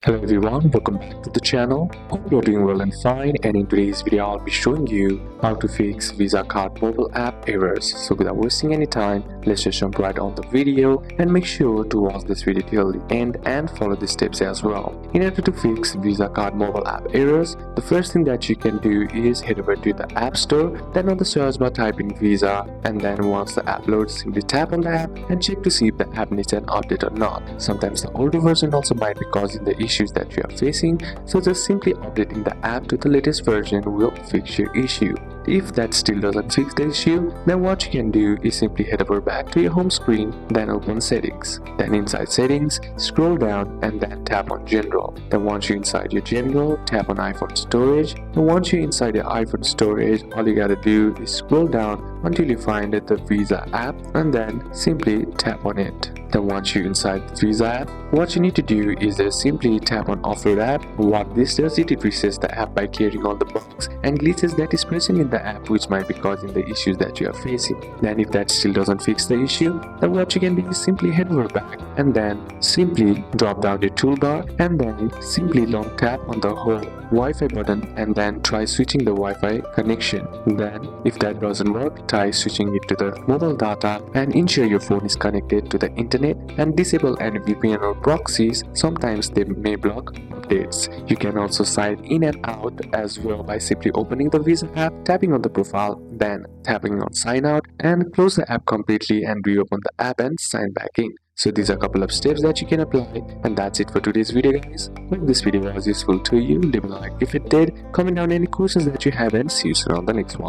Hello everyone, welcome back to the channel. Hope you're doing well and fine, and in today's video I'll be showing you how to fix Visa card mobile app errors. So without wasting any time, let's just jump right on the video and make sure to watch this video till the end and follow the steps as well. In order to fix Visa card mobile app errors, the first thing that you can do is head over to the App Store, then on the search bar type in Visa, and then once the app loads, simply tap on the app and check to see if the app needs an update or not. Sometimes the older version also might be causing the issues that you are facing, so just simply updating the app to the latest version will fix your issue. If that still doesn't fix the issue, then what you can do is simply head over back to your home screen, then open settings. Then inside settings, scroll down and then tap on general. Then once you're inside your general, tap on iPhone storage. And once you're inside your iPhone storage, all you gotta do is scroll down until you find the Visa app and then simply tap on it. Then once you're inside the Visa app, what you need to do is just simply tap on offload app. What this does, it resets the app by clearing all the bugs and glitches that is present in the app which might be causing the issues that you are facing. Then if that still doesn't fix the issue, then what you can do is simply head over back and then simply drop down your toolbar and then simply long tap on the whole Wi-Fi button and then try switching the Wi-Fi connection. Then if that doesn't work, try switching it to the mobile data and ensure your phone is connected to the internet and disable any VPN or proxies. Sometimes they may block updates. You can also sign in and out as well by simply opening the Visa app, tapping on the profile, then tapping on sign out and close the app completely and reopen the app and sign back in. So these are a couple of steps that you can apply, and that's it for today's video guys. Hope this video was useful to you. Leave a like if it did, comment down any questions that you have, and see you soon on the next one.